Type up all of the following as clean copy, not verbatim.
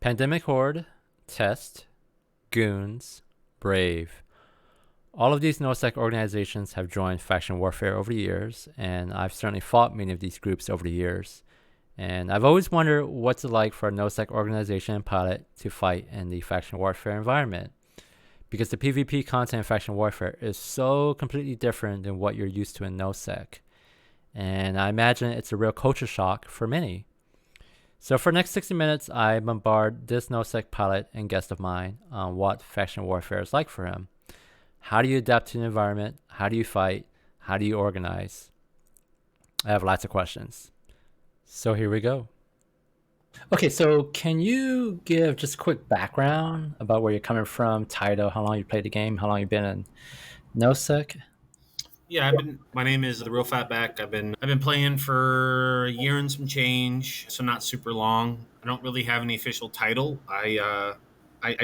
Pandemic Horde, Test, Goons, Brave. All of these Nullsec organizations have joined faction warfare over the years, and I've certainly fought many of these groups over the years. And I've always wondered what's it like for a Nullsec organization and pilot to fight in the faction warfare environment. Because the PvP content in faction warfare is so completely different than what you're used to in Nullsec. And I imagine it's a real culture shock for many. So for the next 60 minutes, I bombard this Nullsec pilot and guest of mine on what faction warfare is like for him. How do you adapt to the environment? How do you fight? How do you organize? I have lots of questions. So here we go. Okay, so can you give just a quick background about where you're coming from, title, how long you played the game, how long you've been in Nullsec? Yeah, my name is the Real Fatback. I've been playing for a year and some change, so not super long. I don't really have any official title. I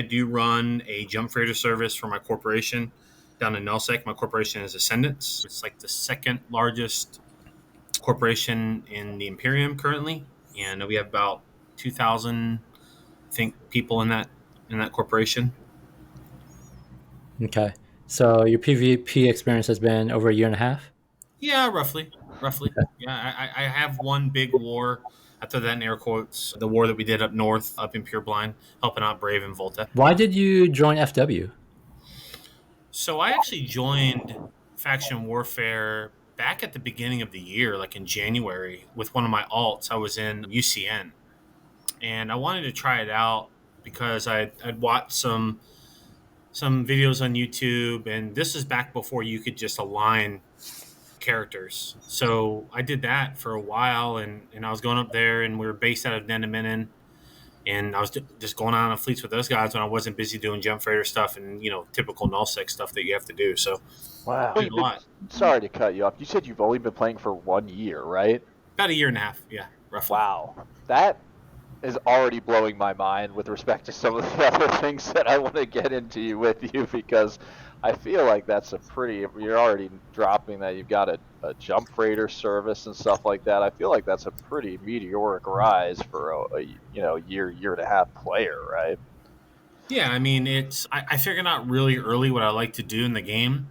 do run a jump freighter service for my corporation down in Nullsec. My corporation is Ascendance. It's like the second largest corporation in the Imperium currently, and we have about 2,000, I think, people in that corporation. Okay, so your PvP experience has been over a year and a half? Yeah, roughly. Yeah, I have one big war. I throw that in air quotes. The war that we did up north, up in Pure Blind, helping out Brave and Volta. Why did you join FW? So I actually joined Faction Warfare back at the beginning of the year, like in January, with one of my alts. I was in UCN, and I wanted to try it out because I'd watched some videos on YouTube, and this is back before you could just align characters. So I did that for a while, and I was going up there, and we were based out of Deniminen, and I was just going on fleets with those guys when I wasn't busy doing jump freighter stuff and typical nullsec stuff that you have to do. So wow, a lot. Sorry to cut you off. You said you've only been playing for 1 year, right? About a year and a half, yeah, roughly. Wow, that is already blowing my mind with respect to some of the other things that I want to get into with you, because I feel like that's you're already dropping that you've got a jump freighter service and stuff like that. I feel like that's a pretty meteoric rise for a year and a half player, right? Yeah, I mean, I figured out really early what I like to do in the game.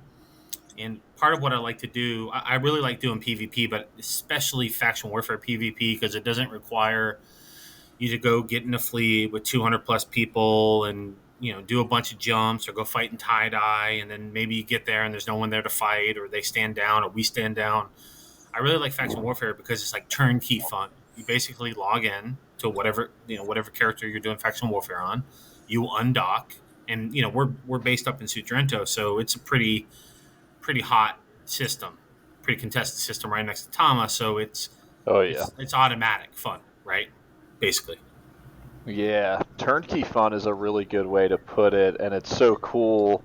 And part of what I like to do, I really like doing PvP, but especially faction warfare PvP, because it doesn't require you to go get in a fleet with 200 plus people and do a bunch of jumps or go fight in tie-dye, and then maybe you get there and there's no one there to fight, or they stand down or we stand down. I really like faction warfare because it's like turnkey fun. You basically log in to whatever character you're doing faction warfare on. You undock, and we're based up in Suttrento, so it's a pretty hot system, pretty contested system right next to Tama. So it's automatic fun, right? Basically. Yeah, turnkey fun is a really good way to put it, and it's so cool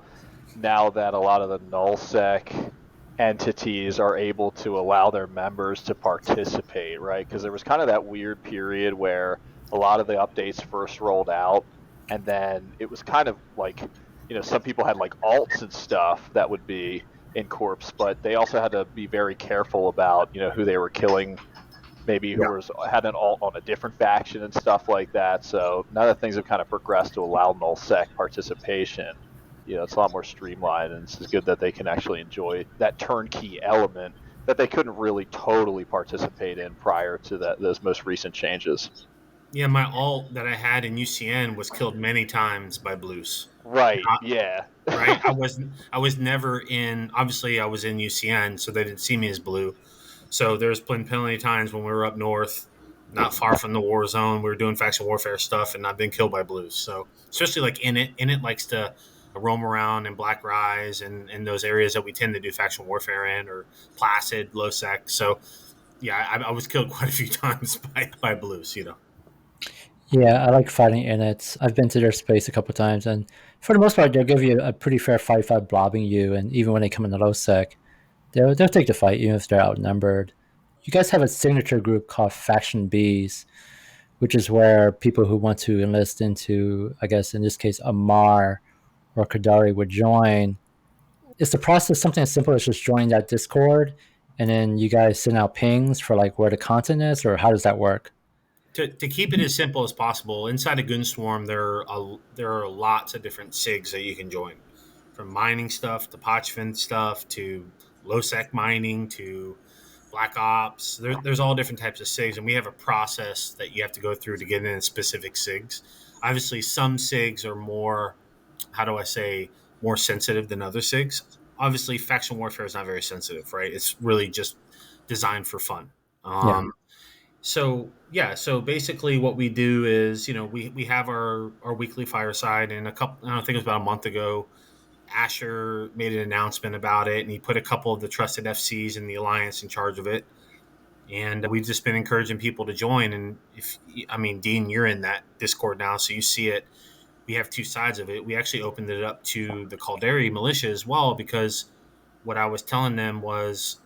now that a lot of the nullsec entities are able to allow their members to participate, right? Because there was kind of that weird period where a lot of the updates first rolled out, and then it was kind of like, some people had like alts and stuff that would be in corps, but they also had to be very careful about, who they were killing, maybe who had an alt on a different faction and stuff like that. So now that things have kind of progressed to allow nullsec participation, it's a lot more streamlined, and it's good that they can actually enjoy that turnkey element that they couldn't really totally participate in prior to those most recent changes. Yeah, my alt that I had in UCN was killed many times by blues. Right. Yeah. Right. I was never in. Obviously, I was in UCN, so they didn't see me as blue. So there's been plenty of times when we were up north, not far from the war zone, we were doing faction warfare stuff, and I've been killed by blues. So especially like Init likes to roam around in Black Rise and in those areas that we tend to do faction warfare in, or Placid, Low Sec. So yeah, I was killed quite a few times by blues. Yeah, I like fighting Inits. I've been to their space a couple of times, and for the most part, they'll give you a pretty fair fight without blobbing you, and even when they come in the low sec, they'll take the fight even if they're outnumbered. You guys have a signature group called Faction Bs, which is where people who want to enlist into, I guess in this case, Amar or Kadari would join. Is the process something as simple as just joining that Discord, and then you guys send out pings for like where the content is, or how does that work? To keep it as simple as possible, inside a Goonswarm, there are lots of different SIGs that you can join, from mining stuff to Potchfin stuff to low sec mining to Black Ops. There's all different types of SIGs, and we have a process that you have to go through to get in specific SIGs. Obviously, some SIGs are more, how do I say, more sensitive than other SIGs. Obviously, faction warfare is not very sensitive, right? It's really just designed for fun. Yeah. So yeah, so basically what we do is, we have our weekly fireside, and I don't think it was about a month ago, Asher made an announcement about it, and he put a couple of the trusted FCs in the alliance in charge of it. And we've just been encouraging people to join. And if I mean, Dean, you're in that Discord now, so you see it. We have two sides of it. We actually opened it up to the Calderi militia as well, because what I was telling them was,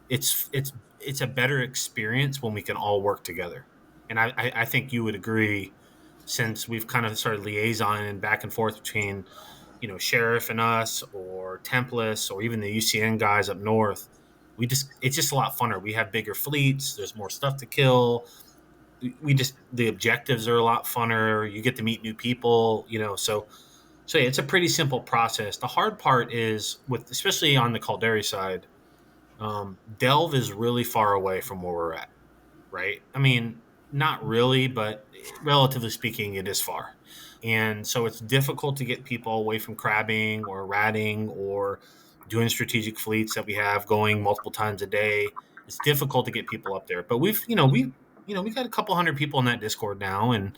it's a better experience when we can all work together. And I think you would agree, since we've kind of started liaison and back and forth between, Sheriff and us, or Templars, or even the UCN guys up north. It's just a lot funner. We have bigger fleets. There's more stuff to kill. The objectives are a lot funner. You get to meet new people. So yeah, it's a pretty simple process. The hard part is, especially on the Calderi side, Delve is really far away from where we're at, right? I mean, not really, but relatively speaking, it is far. And so it's difficult to get people away from crabbing or ratting or doing strategic fleets that we have going multiple times a day. It's difficult to get people up there. But we got a couple hundred people in that Discord now, and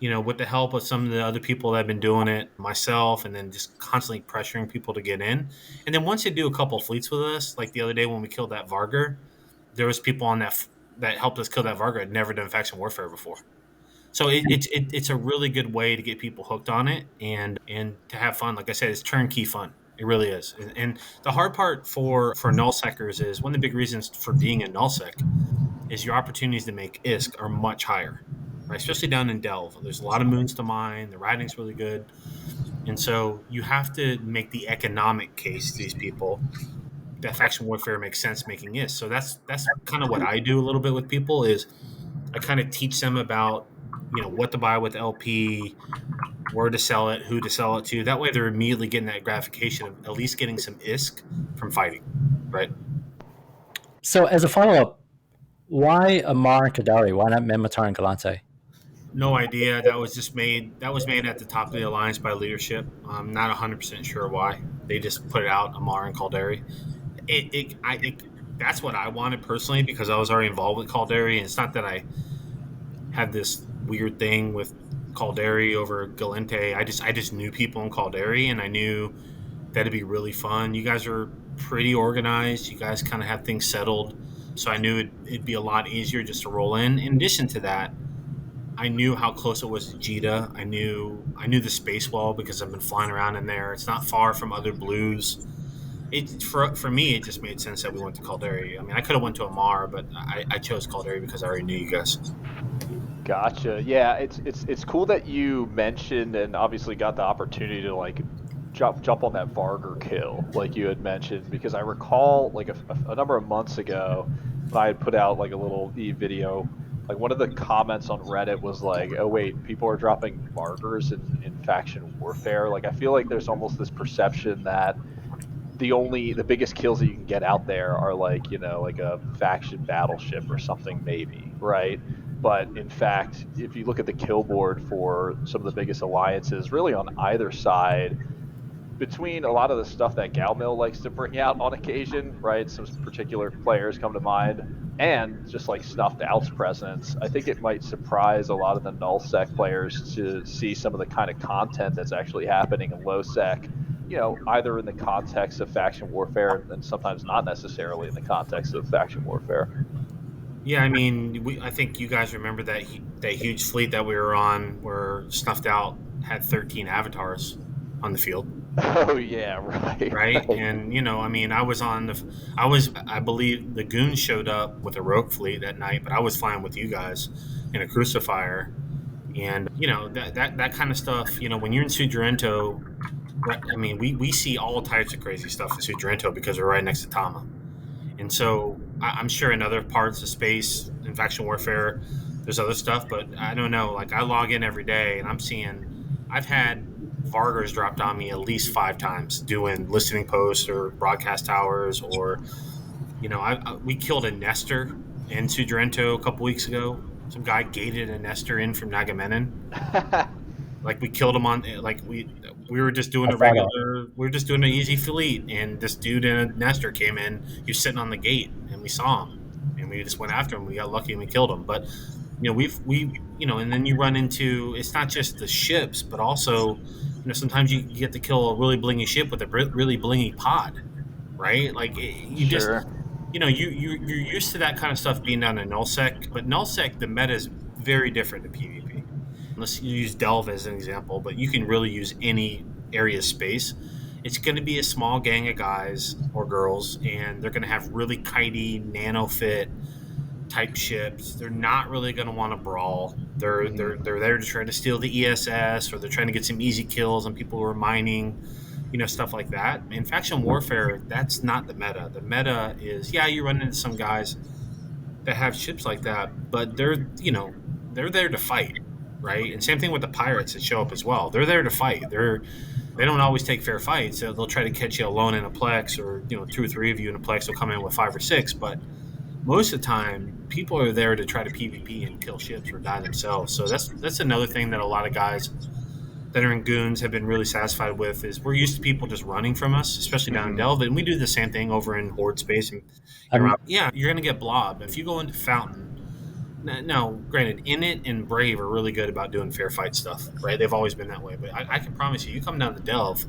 with the help of some of the other people that have been doing it, myself, and then just constantly pressuring people to get in. And then once they do a couple of fleets with us, like the other day when we killed that Vargar, there was people on that helped us kill that Vargar had never done faction warfare before. So it's a really good way to get people hooked on it, and to have fun. Like I said, it's turnkey fun. It really is. And the hard part for nullsecers is, one of the big reasons for being a nullsec is your opportunities to make ISK are much higher, right? Especially down in Delve. There's a lot of moons to mine. The writing's really good. And so you have to make the economic case to these people that faction warfare makes sense making ISK. So that's kind of what I do a little bit with people, is I kind of teach them about, what to buy with LP, where to sell it, who to sell it to. That way they're immediately getting that gratification of at least getting some ISK from fighting, right? So as a follow up, why Amar and Kadari? Why not Memitar and Galante? No idea. That was made at the top of the alliance by leadership. I'm not 100% sure why. They just put it out, Amar and Calderi. That's what I wanted personally, because I was already involved with Calderi, and it's not that I had this weird thing with Calderi over Galente. I just knew people in Calderi, and I knew that'd be really fun. You guys are pretty organized. You guys kind of have things settled, so I knew it'd be a lot easier just to roll in. In addition to that, I knew how close it was to Jita. I knew the space well, because I've been flying around in there. It's not far from other blues. For me, it just made sense that we went to Calderi. I mean, I could have went to Amar, but I chose Calderi because I already knew you guys. Gotcha. Yeah, it's cool that you mentioned and obviously got the opportunity to like jump on that Vargar kill, like you had mentioned, because I recall like a number of months ago when I had put out like a little video, like one of the comments on Reddit was like, "Oh wait, people are dropping Vargars in faction warfare." Like I feel like there's almost this perception that the biggest kills that you can get out there are like, like a faction battleship or something maybe, right? But in fact, if you look at the kill board for some of the biggest alliances, really on either side, between a lot of the stuff that Galmil likes to bring out on occasion, right? Some particular players come to mind, and just like Snuffed Out's presence, I think it might surprise a lot of the nullsec players to see some of the kind of content that's actually happening in low sec, either in the context of faction warfare and sometimes not necessarily in the context of faction warfare. Yeah, I mean, I think you guys remember that huge fleet that we were on, where Snuffed Out had 13 avatars on the field, Oh yeah, right, right? right. And I mean, I believe the goons showed up with a rogue fleet that night, but I was flying with you guys in a crucifier, and that kind of stuff. When you're in Sudrento, right? I mean, we see all types of crazy stuff in Sudrento because we're right next to Tama. And so I'm sure in other parts of space in faction warfare, There's other stuff, but I don't know. Like I log in every day, and I'm seeing I've had Vargers dropped on me at least 5 times doing listening posts or broadcast towers, or we killed a nester in Sudrento a couple weeks ago. Some guy gated a nester in from Nagamenon. Like we killed him on like we were just doing I a saw that. regular we were just doing an easy fleet, and this dude in a nester came in. He was sitting on the gate, and we saw him, and we just went after him. We got lucky and we killed him. But and then you run into, it's not just the ships, but also sometimes you get to kill a really blingy ship with a really blingy pod, right? Like you just Sure. you're used to that kind of stuff being done in nullsec, but nullsec the meta is very different to PvP. Let's use delve as an example, but you can really use any area of space. It's going to be a small gang of guys or girls, and they're going to have really kitey nano fit type ships. They're not really going to want to brawl. They're there to try to steal the ESS, or they're trying to get some easy kills on people who are mining, stuff like that. In faction warfare, that's not the meta. The meta is, yeah, you run into some guys that have ships like that, but they're there to fight, right? And same thing with the pirates that show up as well. They're there to fight. They don't always take fair fights. So they'll try to catch you alone in a plex, or two or three of you in a plex will come in with five or six. But most of the time, people are there to try to PvP and kill ships or die themselves. So that's another thing that a lot of guys that are in goons have been really satisfied with, is we're used to people just running from us, especially down in Hmm. Delve, and we do the same thing over in Horde space and I'm around. Yeah, you're gonna get blob if you go into Fountain. Now, granted, Init and Brave are really good about doing fair fight stuff, right? They've always been that way. But I can promise you, you come down to Delve,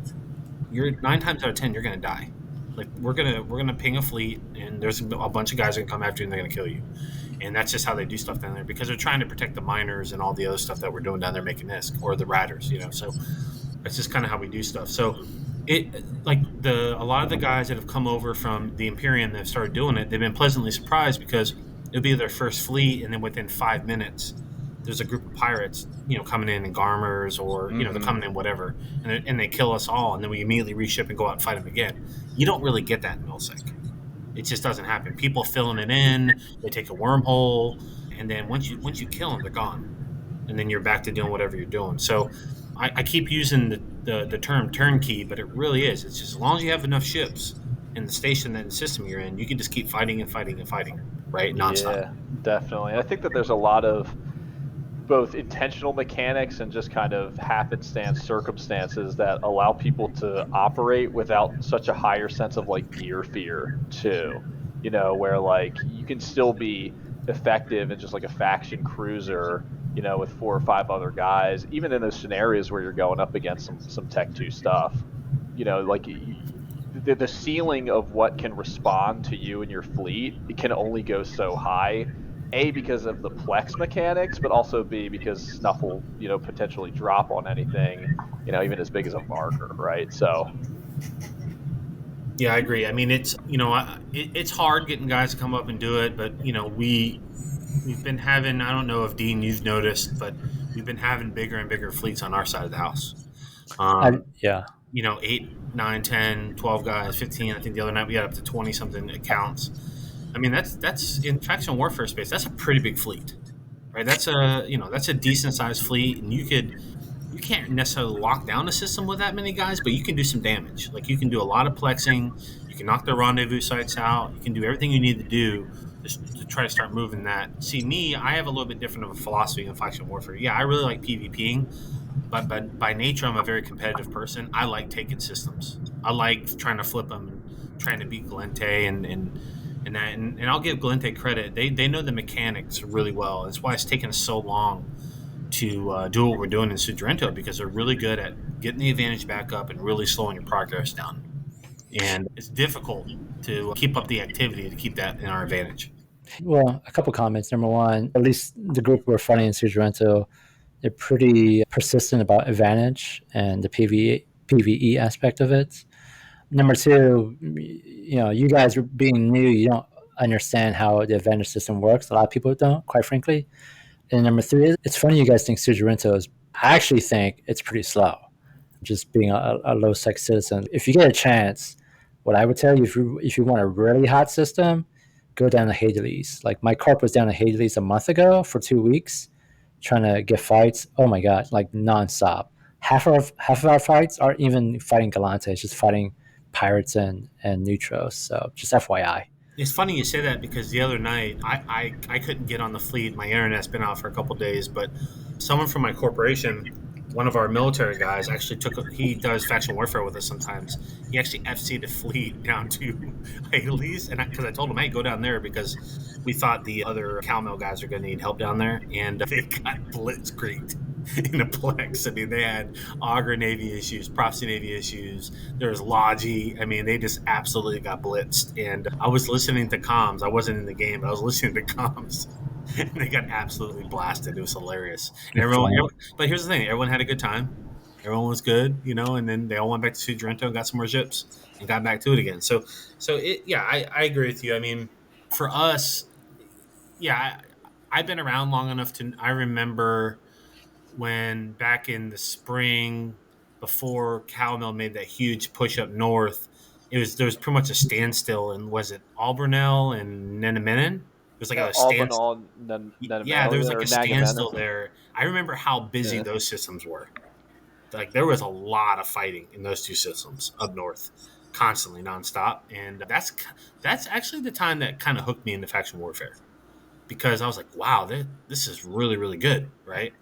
you're 9 times out of 10, you're gonna die. Like we're gonna ping a fleet, and there's a bunch of guys that can come after you, and they're gonna kill you. And that's just how they do stuff down there, because they're trying to protect the miners and all the other stuff that we're doing down there making this, or the ratters, So that's just kind of how we do stuff. So it like the a lot of the guys that have come over from the Imperium that have started doing it, they've been pleasantly surprised, because it'll be their first fleet, and then within 5 minutes, there's a group of pirates, coming in Garmers, or they're Hmm. coming in whatever, and they kill us all, and then we immediately reship and go out and fight them again. You don't really get that in nullsec. It just doesn't happen. People filling it in, they take a wormhole, and then once you kill them, they're gone, and then you're back to doing whatever you're doing. So I keep using the term turnkey, but it really is. It's just as long as you have enough ships in the station and the system you're in, you can just keep fighting and fighting and fighting, right, nonstop. Yeah, definitely. I think that there's a lot of both intentional mechanics and just kind of happenstance circumstances that allow people to operate without such a higher sense of like gear fear too. Where like you can still be effective in just like a faction cruiser, with four or five other guys, even in those scenarios where you're going up against some Tech 2 stuff. Like the ceiling of what can respond to you and your fleet, it can only go so high. A, because of the Plex mechanics, but also B, because Snuff will, potentially drop on anything, even as big as a Varger, right? So, Yeah, I agree. I mean, it's hard getting guys to come up and do it, but we've been having, I don't know if Dean you've noticed, but we've been having bigger and bigger fleets on our side of the house. yeah. 8, 9, 10, 12 guys, 15. I think the other night we got up to 20 something accounts. I mean, that's in faction warfare space. That's a pretty big fleet, right? That's a decent sized fleet, and you can't necessarily lock down a system with that many guys, but you can do some damage. Like you can do a lot of plexing. You can knock the rendezvous sites out. You can do everything you need to do just to try to start moving that. See, me, I have a little bit different of a philosophy in faction warfare. Yeah, I really like PvPing, but by nature, I'm a very competitive person. I like taking systems. I like trying to flip them and trying to beat Galente and that. And I'll give Galente credit. They know the mechanics really well. That's why it's taken us so long to do what we're doing in Sudrento, because they're really good at getting the advantage back up and really slowing your progress down. And it's difficult to keep up the activity to keep that in our advantage. Well, a couple comments. Number one, at least the group we're fighting in Sudrento, they're pretty persistent about advantage and the PVE aspect of it. Number two, you guys being new, you don't understand how the advantage system works. A lot of people don't, quite frankly. And number three, it's funny you guys think Sudrento is. I actually think it's pretty slow. Just being a low sex citizen, if you get a chance, what I would tell you, if you want a really hot system, go down to Hades. Like my corp was down to Hades a month ago for 2 weeks, trying to get fights. Oh my god, like nonstop. Half of our fights aren't even fighting Galante, it's just fighting pirates and neutros. So just FYI. It's funny you say that because the other night I couldn't get on the fleet. My internet's been out for a couple of days, but someone from my corporation, one of our military guys, actually he does faction warfare with us sometimes. He actually FC'd the fleet down to Hades, and because I told him, hey, go down there because we thought the other Calmel guys are going to need help down there, and they got blitzkrieged in a plex. I mean, they had Augur Navy issues, Prophecy Navy issues. There's Logi. I mean, they just absolutely got blitzed. And I was listening to comms. I wasn't in the game, but I was listening to comms. And they got absolutely blasted. It was hilarious. And but here's the thing: everyone had a good time. Everyone was good, and then they all went back to Sudrento and got some more ships and got back to it again. Yeah, I agree with you. I mean, for us, yeah, I've been around long enough to I remember when back in the spring before Calmel made that huge push up north, there was pretty much a standstill, and was it Albernel and Nenaminen? It was like a stand. Albanol, Yeah, there was Nenamalia, like or a standstill Nagamenis. there. I remember how busy Yeah. those systems were. Like there was a lot of fighting in those two systems up north, constantly nonstop, and that's actually the time that kind of hooked me into faction warfare because I was like, wow, this is really really good, right?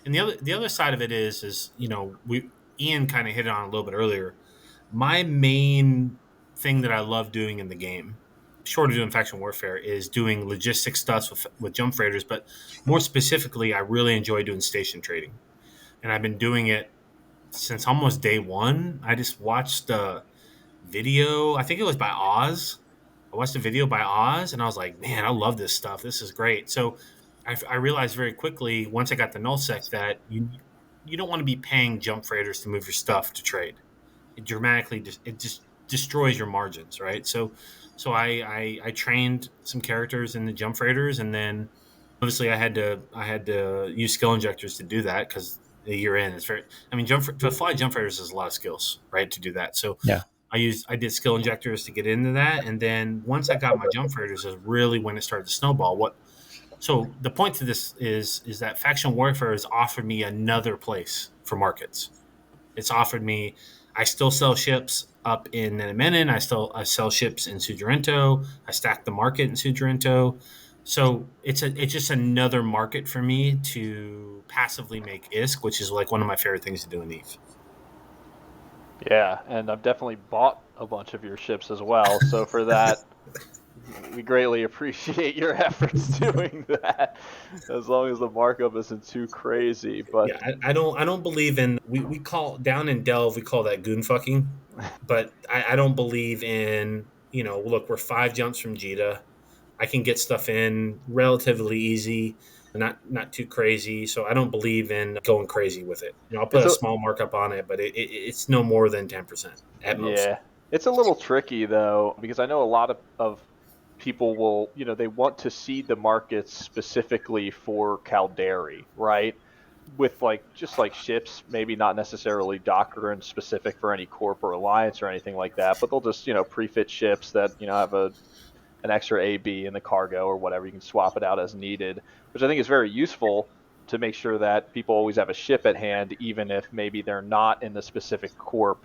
And the other side of it is we Ian kind of hit it on a little bit earlier. My main thing that I love doing in the game, short of doing faction warfare, is doing logistic stuff with jump freighters, but more specifically, I really enjoy doing station trading, and I've been doing it since almost day one. I just watched the video. I think it was by Oz. I watched a video by Oz, and I was like, man, I love this stuff. This is great. So I realized very quickly once I got the nullsec that you don't want to be paying jump freighters to move your stuff to trade. It dramatically it just destroys your margins, right? So I trained some characters in the jump freighters, and then obviously I had to use skill injectors to do that because a year in it's very. I mean, to fly jump freighters is a lot of skills, right? To do that, so Yeah. I did skill injectors to get into that, and then once I got my jump freighters is really when it started to snowball. So the point to this is that faction warfare has offered me another place for markets. It's offered me. I still sell ships up in Menin. I sell ships in Sudrento. I stack the market in Sudrento. So it's just another market for me to passively make ISK, which is like one of my favorite things to do in Eve. Yeah, and I've definitely bought a bunch of your ships as well. So for that, we greatly appreciate your efforts doing that. As long as the markup isn't too crazy, but Yeah, I don't believe in we call down in Delve we call that goon fucking, but I don't believe in look, we're 5 jumps from Jita. I can get stuff in relatively easy, not too crazy. So I don't believe in going crazy with it. I'll put it's a a small markup on it, but it's no more than 10% at most. yeah, it's a little tricky though because I know a lot of people will, they want to seed the markets specifically for Caldari, right? With like just like ships, maybe not necessarily Docker and specific for any corp or alliance or anything like that, but they'll just prefit ships that have an extra AB in the cargo or whatever. You can swap it out as needed, which I think is very useful to make sure that people always have a ship at hand, even if maybe they're not in the specific corp,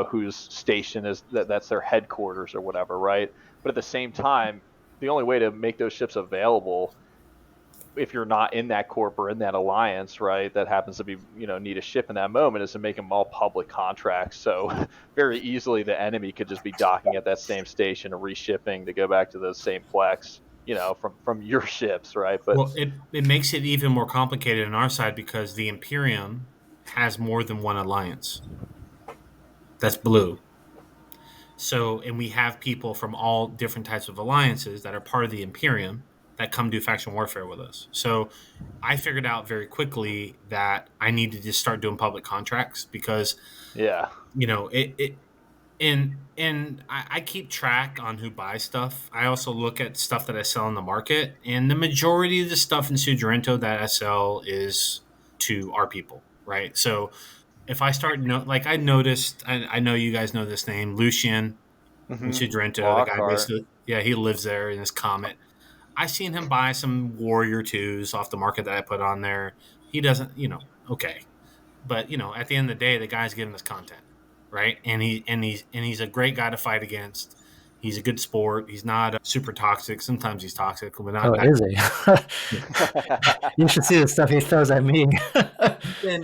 whose station is that's their headquarters or whatever, right? But at the same time, the only way to make those ships available if you're not in that corp or in that alliance, right, that happens to be, need a ship in that moment is to make them all public contracts. So very easily the enemy could just be docking at that same station or reshipping to go back to those same plex, from your ships, right? But Well, it makes it even more complicated on our side because the Imperium has more than one alliance. That's blue. So, and we have people from all different types of alliances that are part of the Imperium that come do faction warfare with us. So, I figured out very quickly that I needed to just start doing public contracts because yeah, it and I keep track on who buys stuff. I also look at stuff that I sell in the market, and the majority of the stuff in Sudrento that I sell is to our people, right? So if I start like I noticed, I know you guys know this name, Lucian in Sudrento, the guy Lockhart. basically, Yeah, he lives there in his Comet. I seen him buy some Warrior 2s off the market that I put on there. He doesn't, okay. But, at the end of the day, the guy's giving us content, right? And he's a great guy to fight against. He's a good sport. He's not super toxic. Sometimes he's toxic, but Oh, not. is he? You should see the stuff he throws at me.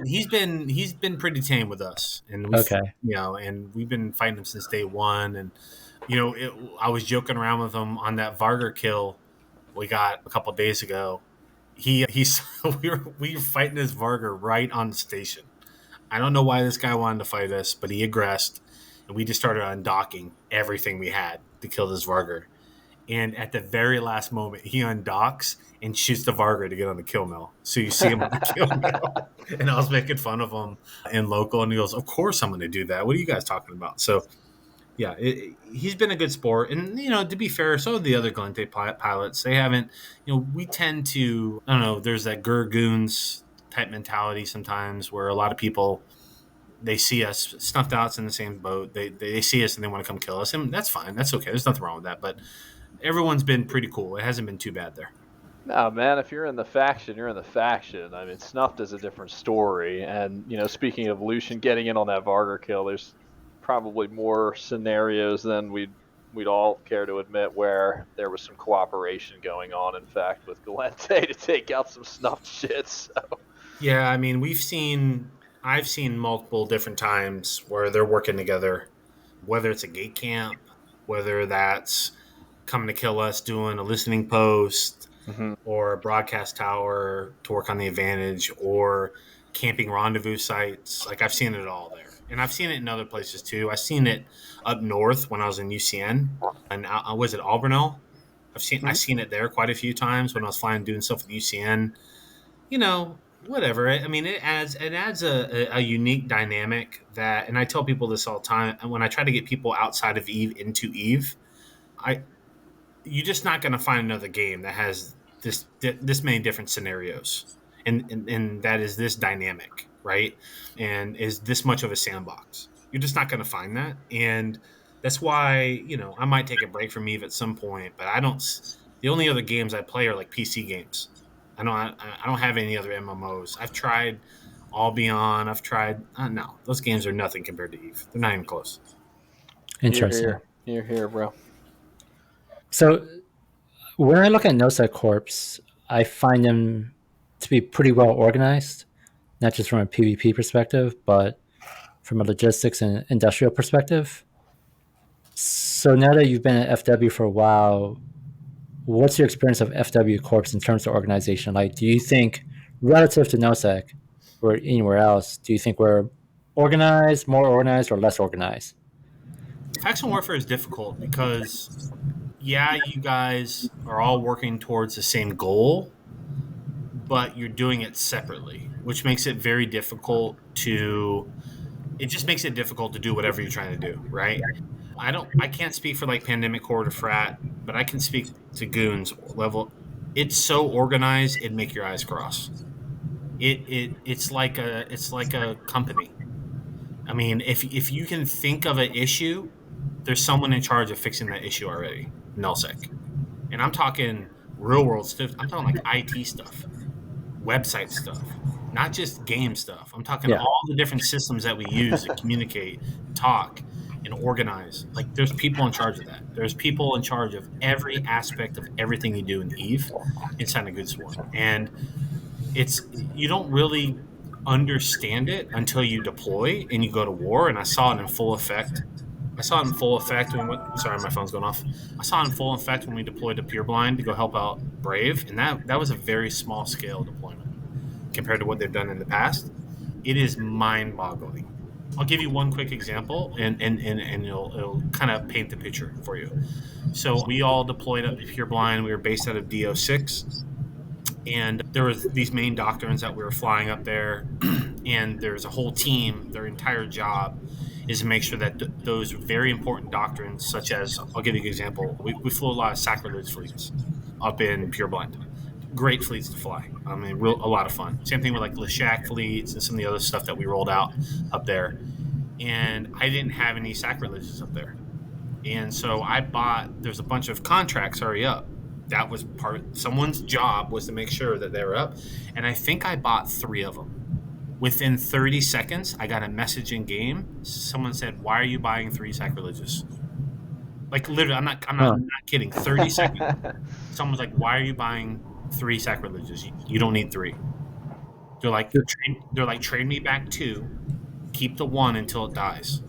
He's been pretty tame with us, and Okay. we've been fighting him since day one. And I was joking around with him on that Varger kill we got a couple days ago. He's we were fighting this Varger right on the station. I don't know why this guy wanted to fight us, but he aggressed, and we just started undocking everything we had to kill this Varger. And at the very last moment, he undocks and shoots the Varger to get on the kill mill. So you see him on the kill mill. And I was making fun of him in local, and he goes, "Of course I'm going to do that. What are you guys talking about?" So yeah, he's been a good sport, and to be fair, so have the other Galente pilots. They haven't, we tend to, I don't know. There's that Gurgoons type mentality sometimes where a lot of people they see us snuffed out's in the same boat. They see us and they want to come kill us, and that's fine. That's okay. There's nothing wrong with that. But everyone's been pretty cool. It hasn't been too bad there. No, man, if you're in the faction, you're in the faction. I mean, Snuffed is a different story. And, speaking of Lucian getting in on that Varger kill, there's probably more scenarios than we'd all care to admit where there was some cooperation going on, in fact, with Galente to take out some Snuffed shit. So. Yeah, I mean, I've seen multiple different times where they're working together, whether it's a gate camp, whether that's coming to kill us doing a listening post Mm-hmm. or a broadcast tower to work on the advantage or camping rendezvous sites. Like I've seen it all there. And I've seen it in other places too. I've seen it up north when I was in UCN and was it Alburnell? I've seen it there quite a few times when I was flying doing stuff with UCN. Whatever. I mean, it adds a unique dynamic that, and I tell people this all the time. And when I try to get people outside of Eve into Eve, I you're just not going to find another game that has this many different scenarios, and that is this dynamic, right? And is this much of a sandbox. You're just not going to find that, and that's why I might take a break from Eve at some point, but I don't. The only other games I play are like PC games. I don't have any other MMOs. I've tried All Beyond. I've tried no, those games are nothing compared to Eve. They're not even close. You're Interesting. here. You're here, bro. So when I look at Nullsec Corps, I find them to be pretty well organized, not just from a PvP perspective, but from a logistics and industrial perspective. So now that you've been at FW for a while, what's your experience of FW Corps in terms of organization? Like, do you think, relative to Nullsec or anywhere else, do you think we're organized, more organized, or less organized? Faction warfare is difficult because yeah, you guys are all working towards the same goal, but you're doing it separately, which makes it very difficult to. It just makes it difficult to do whatever you're trying to do, right? I can't speak for like Pandemic Horde or Frat, but I can speak to Goons level. It's so organized, it'd make your eyes cross. It's like a company. I mean, if you can think of an issue, there's someone in charge of fixing that issue already. Nullsec. And I'm talking real world stuff. I'm talking like IT stuff, website stuff, not just game stuff. I'm talking Yeah. all the different systems that we use to communicate, talk, and organize. Like there's people in charge of that. There's people in charge of every aspect of everything you do in Eve inside a good sport. And you don't really understand it until you deploy and you go to war. And I saw it in full effect. I saw it in full effect when we, sorry, my phone's going off. I saw it in full effect when we deployed to Pureblind to go help out Brave, and that was a very small scale deployment compared to what they've done in the past. It is mind-boggling. I'll give you one quick example, and it'll kind of paint the picture for you. So we all deployed up to Pureblind. We were based out of DO6, and there was these main doctrines that we were flying up there, and there's a whole team. Their entire job is to make sure that those very important doctrines, such as, I'll give you an example. We flew a lot of sacrilege fleets up in Pureblind. Great fleets to fly. I mean, a lot of fun. Same thing with like Leshak fleets and some of the other stuff that we rolled out up there. And I didn't have any sacrileges up there. And so I bought. There's a bunch of contracts already up. That was someone's job was to make sure that they were up, and I think I bought 3 of them. Within 30 seconds, I got a message in game. Someone said, "Why are you buying 3 sacrileges?" Like literally, Huh. I'm not kidding. 30 seconds. Someone's like, "Why are you buying 3 sacrileges? You don't need 3." They're like, "Trade me back 2. Keep the 1 until it dies."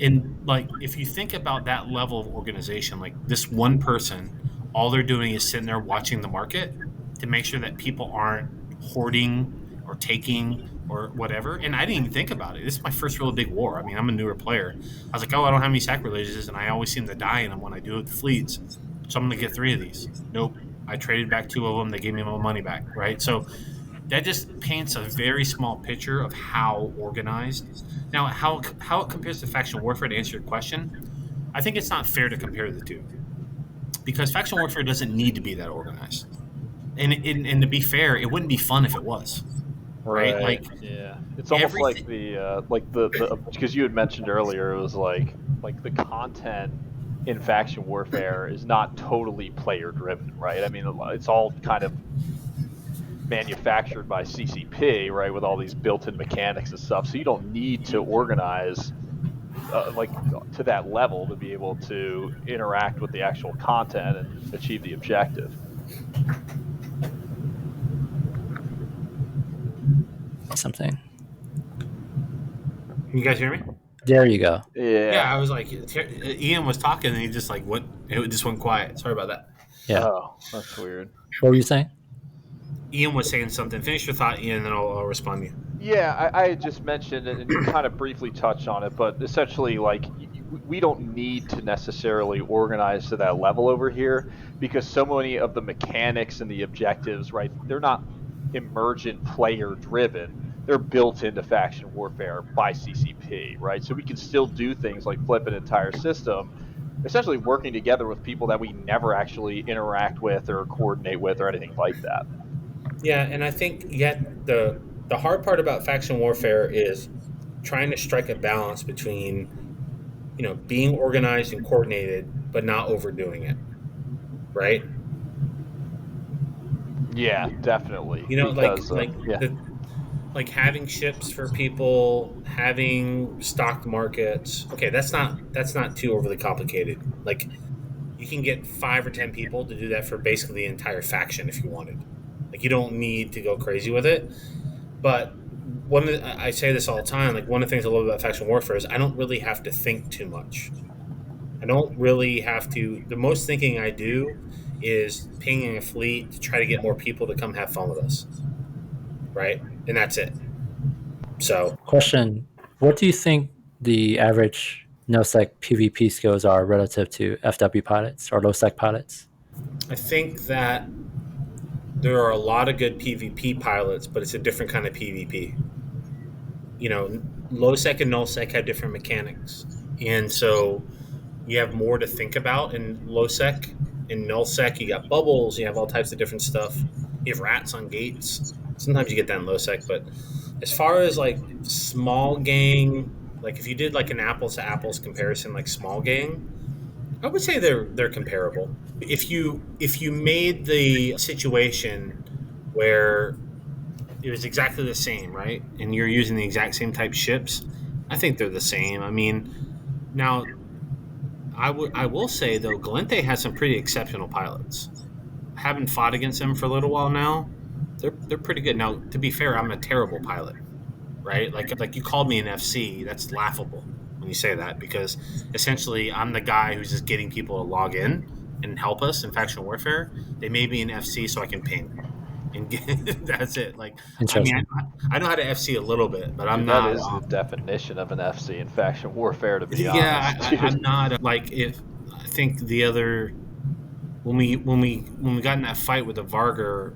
And like, if you think about that level of organization, like this one person, all they're doing is sitting there watching the market to make sure that people aren't hoarding or taking or whatever. And I didn't even think about it. This is my first real big war. I mean, I'm a newer player. I was like, oh, I don't have any sacrileges, and I always seem to die in them when I do it with the fleets. So I'm going to get 3 of these. Nope. I traded back 2 of them. They gave me my money back. Right. So that just paints a very small picture of how organized. Now, how it compares to faction warfare, to answer your question, I think it's not fair to compare the two because faction warfare doesn't need to be that organized. And to be fair, it wouldn't be fun if it was, right? Right. Like Yeah. It's almost like everything. the because you had mentioned earlier it was like the content in faction warfare is not totally player driven, right? I mean, it's all kind of manufactured by CCP, right, with all these built-in mechanics and stuff. So you don't need to organize like to that level to be able to interact with the actual content and achieve the objective. Something. Can you guys hear me? There you go. Yeah, Yeah. I was like, Ian was talking, and he just like what? It just went quiet. Sorry about that. Yeah. Oh, that's weird. What were you saying? Ian was saying something. Finish your thought, Ian, and then I'll respond to you. Yeah, I had just mentioned it, and you kind of briefly touched on it, but essentially, like, we don't need to necessarily organize to that level over here because so many of the mechanics and the objectives, right, they're not emergent player driven. They're built into faction warfare by CCP, right? So we can still do things like flip an entire system, essentially working together with people that we never actually interact with or coordinate with or anything like that. Yeah, and I think yet the hard part about faction warfare is trying to strike a balance between being organized and coordinated, but not overdoing it, right? Yeah, definitely. Like Because, yeah. like having ships for people, having stock markets. Okay, that's not too overly complicated. Like you can get 5 or 10 people to do that for basically the entire faction if you wanted. Like you don't need to go crazy with it. But I say this all the time. Like one of the things I love about faction warfare is I don't really have to think too much. I don't really have to. The most thinking I do is pinging a fleet to try to get more people to come have fun with us, right? And that's it. So Question: what do you think the average NoSec PvP skills are relative to FW pilots or low-sec pilots? I think that there are a lot of good PvP pilots, but it's a different kind of PvP. Low sec and null sec have different mechanics, and so you have more to think about in low sec. In null sec, you got bubbles, you have all types of different stuff. You have rats on gates. Sometimes you get that in low sec, but as far as like small gang, like if you did like an apples to apples comparison, like small gang, I would say they're comparable. If you made the situation where it was exactly the same, right, and you're using the exact same type ships, I think they're the same. I mean, now I will say though, Galente has some pretty exceptional pilots. Haven't fought against them for a little while now. They're pretty good. Now, to be fair, I'm a terrible pilot, right? Like you called me an FC. That's laughable when you say that because essentially I'm the guy who's just getting people to log in and help us in faction warfare. They made me an FC so I can ping, and that's it. Like I mean, Interesting. I know how to FC a little bit, but I'm Dude, that not. is the definition of an FC in faction warfare, to be Yeah, honest, dude. I'm not like if I think the other when we got in that fight with the Varger,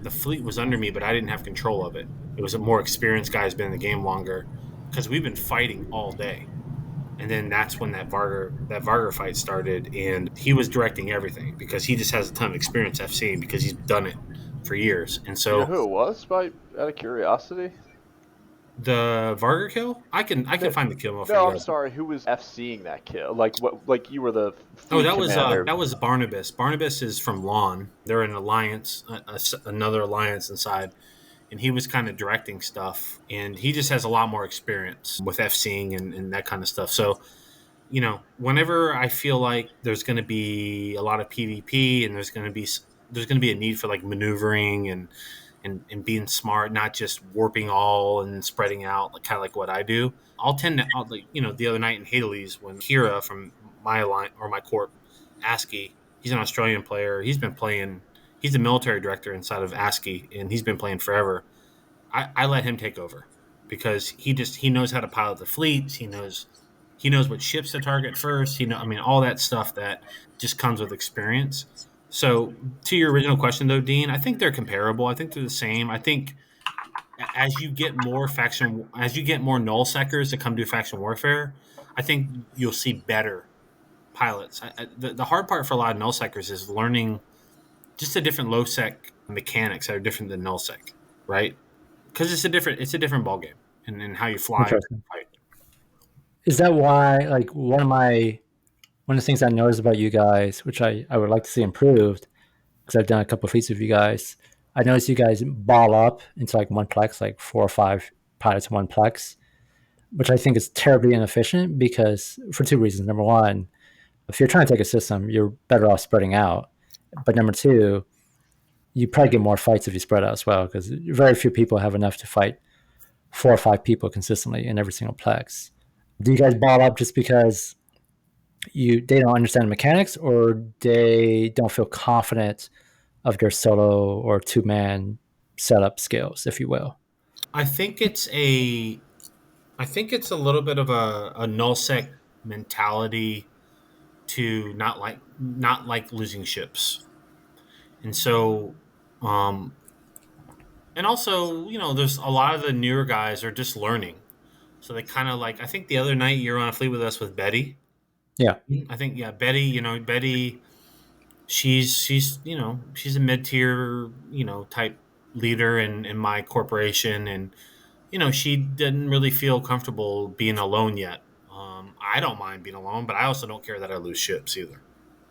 the fleet was under me, but I didn't have control of it. It was a more experienced guy who's been in the game longer because we've been fighting all day. And then that's when that Varger fight started, and he was directing everything because he just has a ton of experience FCing because he's done it for years. And You know so who it was, by out of curiosity? The Varger kill, I can No, find the kill mo for no, you I'm guys. sorry. Who was FCing that kill? Like what? Like you were the Oh, fleet commander. that was Barnabas. Barnabas is from Lawn. They're an alliance, another alliance inside, and he was kind of directing stuff. And he just has a lot more experience with FCing and that kind of stuff. So whenever I feel like there's going to be a lot of PvP and there's going to be a need for like maneuvering and being smart, not just warping all and spreading out, like kind of like what I do. The other night in Hades when Kira from my line or my corp, ASCII, he's an Australian player. He's been playing. He's the military director inside of ASCII, and he's been playing forever. I let him take over because he knows how to pilot the fleets. He knows what ships to target first. I mean, all that stuff that just comes with experience. So, to your original question, though, Dean, I think they're comparable. I think they're the same. I think as you get more null sectors that come to faction warfare, I think you'll see better pilots. The hard part for a lot of null sectors is learning just the different low sec mechanics that are different than null sec, right? Because it's a different ball game and how you fly and Interesting. fight. Is that why, like, one of the things I noticed about you guys, which I would like to see improved, because I've done a couple of feats with you guys. I noticed you guys ball up into like one plex, like 4 or 5 pilots in one plex, which I think is terribly inefficient because for two reasons. Number one, if you're trying to take a system, you're better off spreading out. But number two, you probably get more fights if you spread out as well, because very few people have enough to fight 4 or 5 people consistently in every single plex. Do you guys ball up just because they don't understand the mechanics, or they don't feel confident of their solo or 2 man setup skills, if you will? I think it's a I think it's a little bit of a nullsec mentality to not like losing ships, and so and also there's a lot of the newer guys are just learning, so they kind of like I think the other night you're on a fleet with us with Betty. Yeah. I think yeah, Betty. Betty. She's a mid tier type leader in my corporation, and she didn't really feel comfortable being alone yet. I don't mind being alone, but I also don't care that I lose ships either.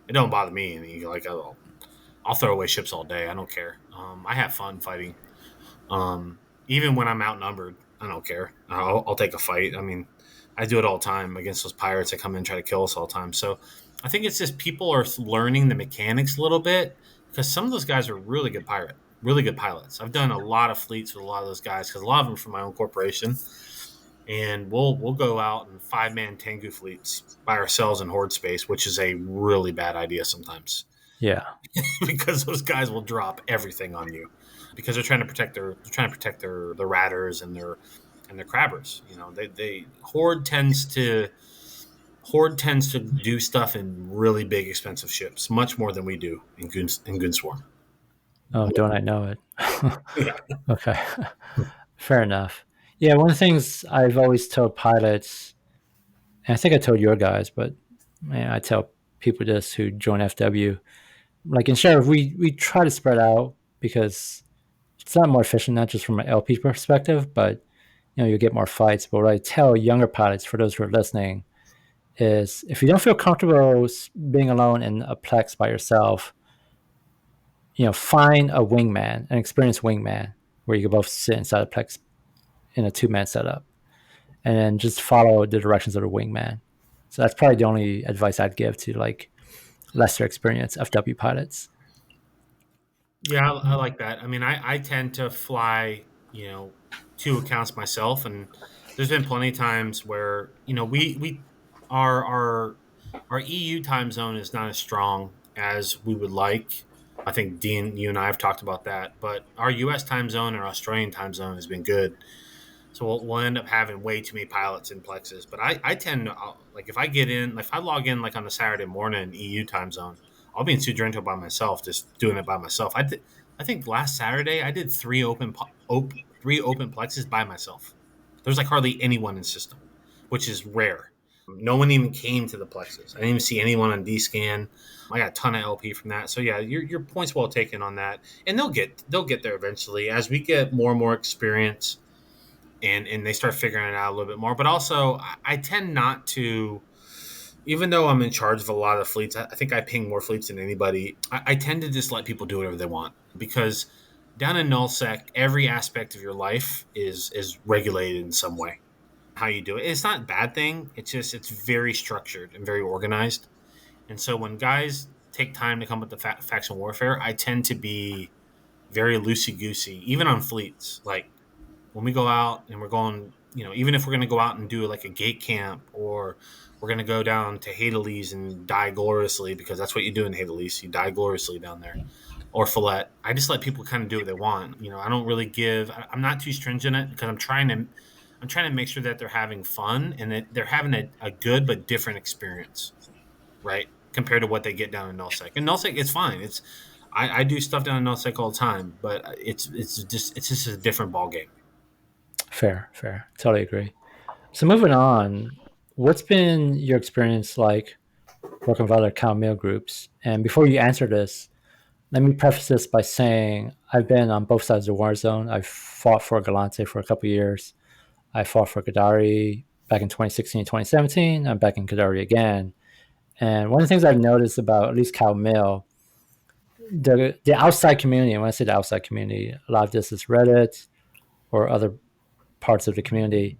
It don't bother me any. Like I'll throw away ships all day. I don't care. I have fun fighting. Even when I'm outnumbered, I don't care. I'll take a fight. I mean, I do it all the time against those pirates that come in and try to kill us all the time. So I think it's just people are learning the mechanics a little bit because some of those guys are really good pilots. I've done a lot of fleets with a lot of those guys because a lot of them are from my own corporation, and we'll go out in 5-man Tengu fleets by ourselves in horde space, which is a really bad idea sometimes Yeah. because those guys will drop everything on you because they're trying to protect their ratters and their crabbers. They horde tends to do stuff in really big expensive ships, much more than we do in Goonswarm. Oh, don't I know it? Yeah. Okay. Fair enough. Yeah, one of the things I've always told pilots, and I think I told your guys, but man, I tell people this who join FW, like in Sheriff, we try to spread out because it's not more efficient, not just from an LP perspective, but you'll get more fights. But what I tell younger pilots, for those who are listening, is if you don't feel comfortable being alone in a plex by yourself, find a wingman, an experienced wingman, where you can both sit inside a plex in a 2 man setup, and then just follow the directions of the wingman. So that's probably the only advice I'd give to like lesser experienced FW pilots. Yeah, I like that. I mean, I tend to fly, two accounts myself, and there's been plenty of times where we our EU time zone is not as strong as we would like. I think Dean, you and I have talked about that, but our US time zone and our Australian time zone has been good. So we'll end up having way too many pilots in plexes. But I tend to like if I get in, like if I log in like on a Saturday morning EU time zone, I'll be in Sudrento by myself, just doing it by myself. I think last Saturday I did three open plexes by myself. There's like hardly anyone in system, which is rare. No one even came to the plexes. I didn't even see anyone on D scan. I got a ton of LP from that. So yeah, your point's well taken on that, and they'll get there eventually as we get more and more experience and they start figuring it out a little bit more. But also, I tend not to, even though I'm in charge of a lot of fleets. I think I ping more fleets than anybody. I tend to just let people do whatever they want because down in nullsec, every aspect of your life is regulated in some way. How you do it, it's not a bad thing. It's just it's very structured and very organized. And so when guys take time to come up with the faction warfare, I tend to be very loosey goosey, even on fleets. Like when we go out and we're going, even if we're going to go out and do like a gate camp, or we're going to go down to Hades and die gloriously, because that's what you do in Hades, you die gloriously down there, or Follette. I just let people kind of do what they want. I don't really give. I'm not too stringent in it because I'm trying to make sure that they're having fun and that they're having a good but different experience, right? Compared to what they get down in Nullsec. And Nullsec, it's fine. I do stuff down in Nullsec all the time, but it's just a different ball game. Fair, fair. Totally agree. So moving on, what's been your experience like working with other counter mail groups? And before you answer this, let me preface this by saying I've been on both sides of the war zone. I've fought for Galante for a couple of years. I fought for Gaddafi back in 2016, 2017. I'm back in Gaddafi again. And one of the things I've noticed about at least Cal Mail, the outside community, and when I say the outside community, a lot of this is Reddit or other parts of the community,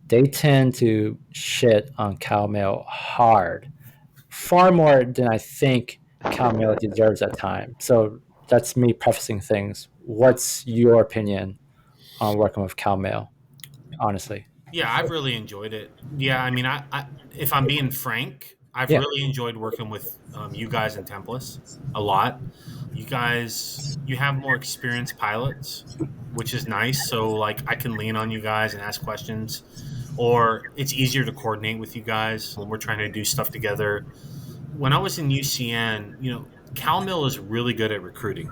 they tend to shit on Cal Mail hard, far more than I think Cal Mail deserves at time. So that's me prefacing things. What's your opinion on working with Cal Mail, honestly? Yeah, I've really enjoyed it. Yeah, I mean, if I'm being frank, I've Yeah. really enjoyed working with you guys in Templars a lot. You guys, you have more experienced pilots, which is nice. So like, I can lean on you guys and ask questions, or it's easier to coordinate with you guys when we're trying to do stuff together. When I was in UCN, CalMill is really good at recruiting.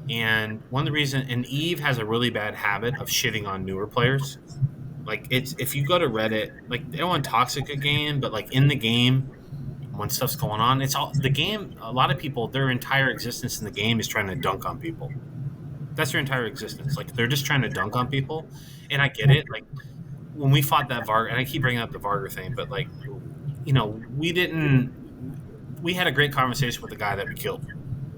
And one of the reasons, and Eve has a really bad habit of shitting on newer players. Like it's if you go to Reddit, like everyone talks a good game, but like in the game, when stuff's going on, it's all the game. A lot of people, their entire existence in the game is trying to dunk on people. That's their entire existence. Like they're just trying to dunk on people, and I get it. Like when we fought that Varg, and I keep bringing up the Varger thing, but like we didn't. We had a great conversation with the guy that we killed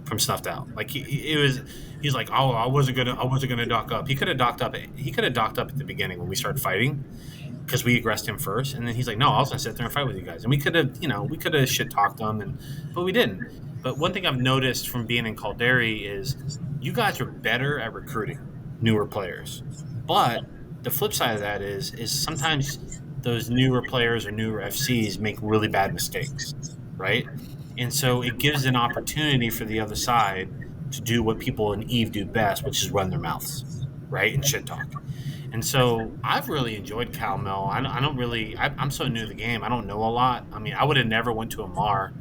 from Snuffed Out. Like he's like, oh, I wasn't gonna dock up. He could have docked up. He could have docked up at the beginning when we started fighting, because we aggressed him first, and then he's like, "No, I was gonna sit there and fight with you guys." And we could have shit talked them, but we didn't. But one thing I've noticed from being in Calderi is you guys are better at recruiting newer players. But the flip side of that is sometimes those newer players or newer FCs make really bad mistakes, right? And so it gives an opportunity for the other side to do what people in Eve do best, which is run their mouths, right, and shit talk. And so I've really enjoyed Cal Mel. I don't really. I'm so new to the game. I don't know a lot. I mean, I would have never went to a Mar.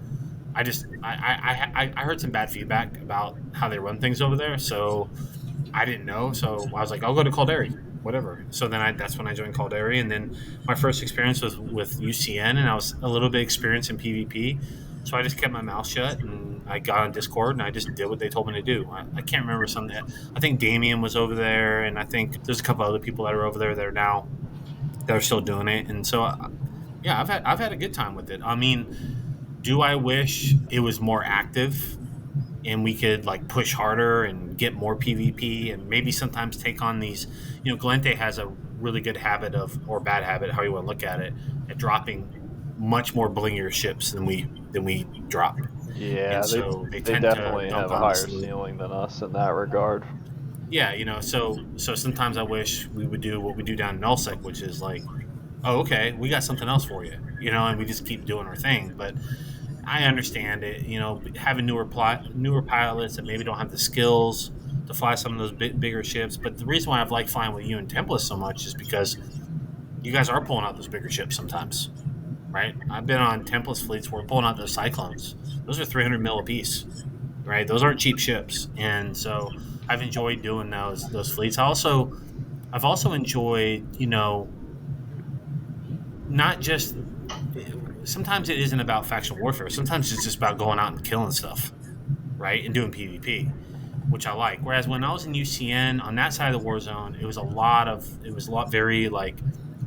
I just I heard some bad feedback about how they run things over there, so I didn't know. So I was like, I'll go to Calderi, whatever. So then that's when I joined Calderi, and then my first experience was with UCN, and I was a little bit experienced in PvP. So I just kept my mouth shut, and I got on Discord, and I just did what they told me to do. I can't remember some. I think Damien was over there, and I think there's a couple other people that are over there that are now that are still doing it. And so, yeah, I've had a good time with it. I mean, do I wish it was more active and we could like push harder and get more PvP and maybe sometimes take on these? Galente has a really good habit of, or bad habit, how you want to look at it, at dropping much more blingier ships than we drop. And Yeah, so they they tend to definitely dunk have a on us. higher ceiling than us in that regard. Yeah, so sometimes I wish we would do what we do down in Nullsec, which is like, oh, okay, we got something else for you, and we just keep doing our thing. But I understand it, having newer pilots that maybe don't have the skills to fly some of those bigger ships. But the reason why I've liked flying with you and Template so much is because you guys are pulling out those bigger ships sometimes, right? I've been on Template's fleets where we're pulling out those Cyclones. Those are 300 mil apiece, right? Those aren't cheap ships, and so I've enjoyed doing those fleets. I've also enjoyed, not just. Sometimes it isn't about faction warfare. Sometimes it's just about going out and killing stuff, right, and doing PvP. which I like. Whereas when I was in UCN on that side of the war zone, it was a lot very like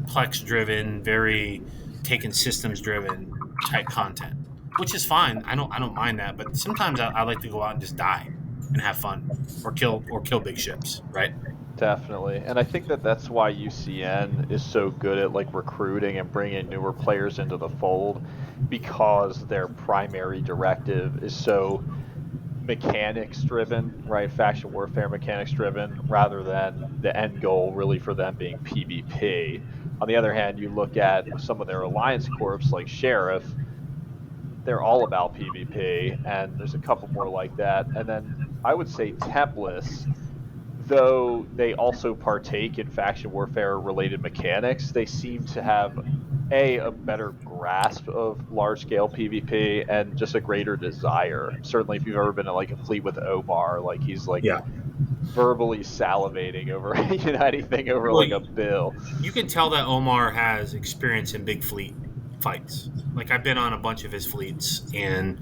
Plex driven, very taken systems driven type content, which is fine. I don't mind that, but sometimes I like to go out and just die and have fun or kill big ships, right? Definitely. And I think that that's why UCN is so good at like recruiting and bringing newer players into the fold, because their primary directive is so mechanics driven, right? Faction warfare mechanics driven, rather than the end goal really for them being PvP. On the other hand, you look at some of their alliance corps like Sheriff, they're all about PvP, and there's a couple more like that. And then I would say Templars, though they also partake in faction warfare related mechanics, they seem to have a better grasp of large scale PvP and just a greater desire. Certainly, if you've ever been in like a fleet with Omar, like he's like Yeah. verbally salivating over anything over Well, like a bill. you can tell that Omar has experience in big fleet fights. Like I've been on a bunch of his fleets, and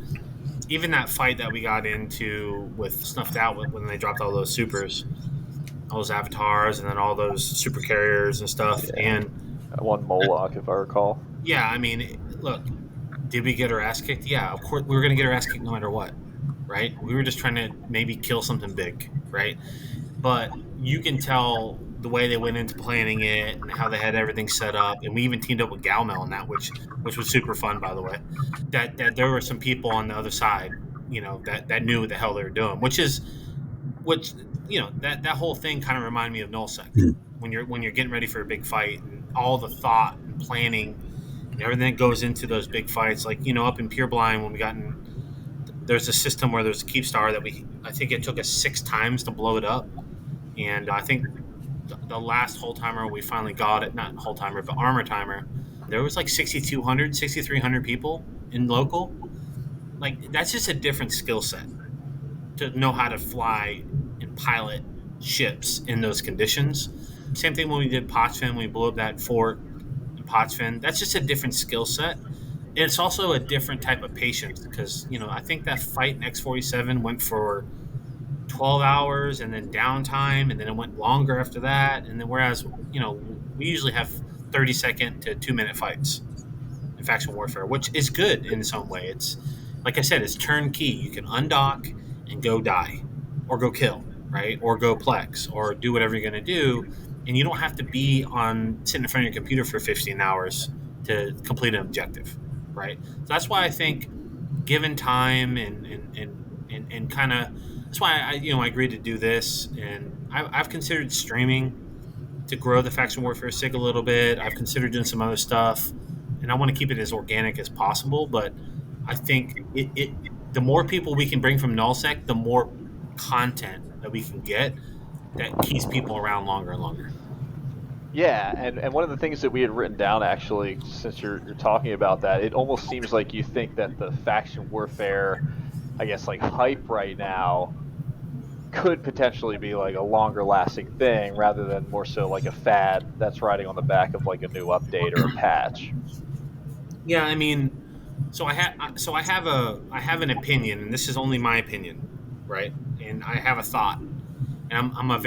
even that fight that we got into with Snuffed Out when they dropped all those supers, all those avatars, and then all those super carriers and stuff. Yeah, And one Moloch, if I recall. yeah, I mean, look, did we get our ass kicked? Yeah, of course we were going to get our ass kicked no matter what, right? We were just trying to maybe kill something big, right? But you can tell the way they went into planning it and how they had everything set up, and we even teamed up with Galmel on that, which was super fun, by the way. That there were some people on the other side, that knew what the hell they were doing, which that whole thing kind of reminded me of Nullsec when you're getting ready for a big fight and all the thought and planning and everything that goes into those big fights. Like up in Pure Blind when we got in, there's a system where there's a keep star that I think it took us 6 times to blow it up, and I think the last whole timer we finally got it, not whole timer but armor timer, there was like 6,200, 6,300 people in local. Like that's just a different skill set to know how to fly and pilot ships in those conditions. Same thing when we did Potsfin, we blew up that fort in Potsfin. That's just a different skill set. And it's also a different type of patience because, I think that fight in X-47 went for 12 hours and then downtime, and then it went longer after that. And then whereas, we usually have 30-second to 2-minute fights in faction warfare, which is good in its own way. It's like I said, it's turnkey. You can undock and go die, or go kill, right, or go plex, or do whatever you're going to do, and you don't have to be on sitting in front of your computer for 15 hours to complete an objective, right? So that's why I think, given time and kind of, that's why I agreed to do this, and I've considered streaming to grow the faction warfare sig a little bit. I've considered doing some other stuff, and I want to keep it as organic as possible. But I think the more people we can bring from Nullsec, the more content that we can get that keeps people around longer and longer. Yeah, and one of the things that we had written down, actually, since you're talking about that, it almost seems like you think that the faction warfare, I guess, like hype right now could potentially be like a longer lasting thing rather than more so like a fad that's riding on the back of like a new update or a patch. Yeah, I mean, so I have an opinion, and this is only my opinion, right? And I have a thought, and I'm a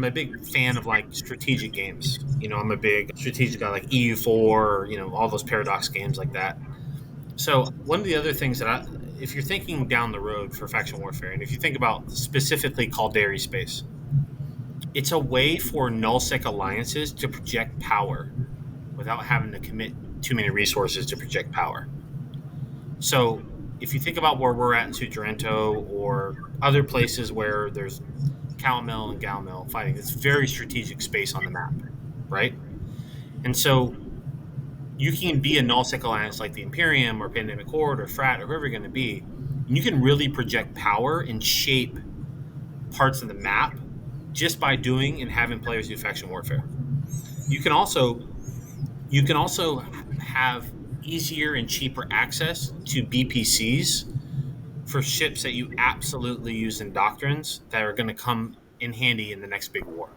big fan of like strategic games. I'm a big strategic guy like EU4, or all those paradox games like that. So one of the other things if you're thinking down the road for faction warfare, and if you think about specifically Caldari space, it's a way for nullsec alliances to project power without having to commit too many resources to project power. So if you think about where we're at in Sudrento or other places where there's Calmel and Galmel fighting, it's very strategic space on the map, right? And so you can be a nullsec alliance like the Imperium or Pandemic Horde or Frat or whoever you're going to be, and you can really project power and shape parts of the map just by doing and having players do faction warfare. You can also have easier and cheaper access to BPCs for ships that you absolutely use in doctrines that are going to come in handy in the next big war,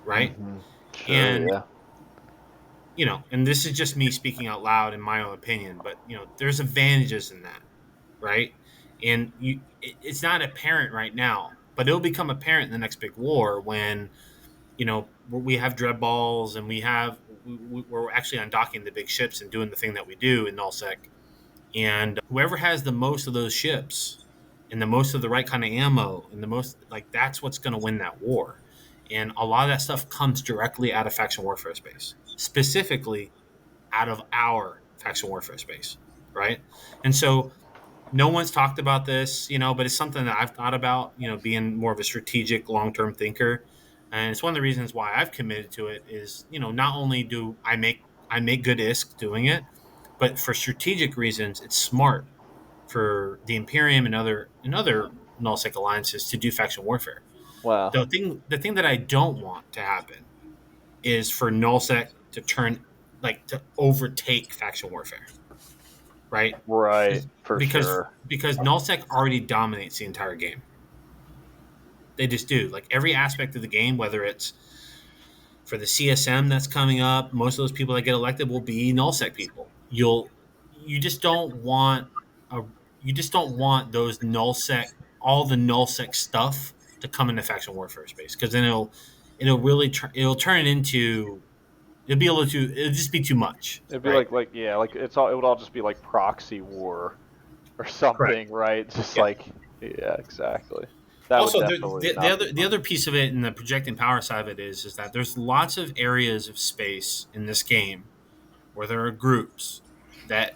right? Sure, And yeah. and this is just me speaking out loud in my own opinion, but there's advantages in that, right? And it's not apparent right now, but it'll become apparent in the next big war when we have dread balls and we're actually undocking the big ships and doing the thing that we do in nullsec. And whoever has the most of those ships and the most of the right kind of ammo and the most, like, that's what's going to win that war. And a lot of that stuff comes directly out of faction warfare space, specifically out of our faction warfare space, right? And so no one's talked about this, but it's something that I've thought about, being more of a strategic long-term thinker. And it's one of the reasons why I've committed to it is, not only do I make good ISK doing it, but for strategic reasons, it's smart for the Imperium and other nullsec alliances to do faction warfare. Wow. The thing that I don't want to happen is for nullsec to turn, like, to overtake faction warfare, right? Right, for because sure. because nullsec already dominates the entire game. They just do. Like, every aspect of the game, whether it's for the CSM that's coming up, most of those people that get elected will be nullsec people. You just don't want a you just don't want those nullsec all the nullsec stuff to come into faction warfare space, because then it'll turn it into it'll just be too much, It'd be right? like yeah, like it would all just be like proxy war or Correct. something, right? Just Yeah. like yeah, exactly. That would Also, definitely the not be other the fun. other piece of it, and the projecting power side of it, is that there's lots of areas of space in this game where there are groups that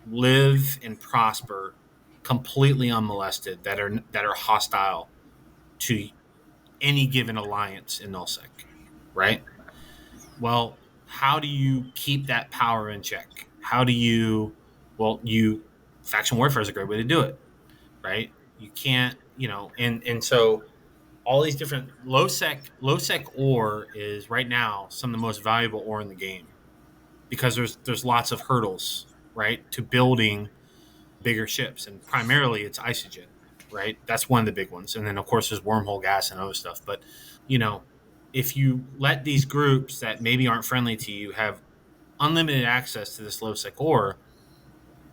live and prosper completely unmolested, that are hostile to any given alliance in nullsec, right? Well, how do you keep that power in check? How do you well you faction warfare is a great way to do it, right? You can't, and so all these different low sec ore is right now some of the most valuable ore in the game, because there's lots of hurdles, right, to building bigger ships, and primarily it's isogen, right? That's one of the big ones, and then of course there's wormhole gas and other stuff. But you know, if you let these groups that maybe aren't friendly to you have unlimited access to this low sec ore,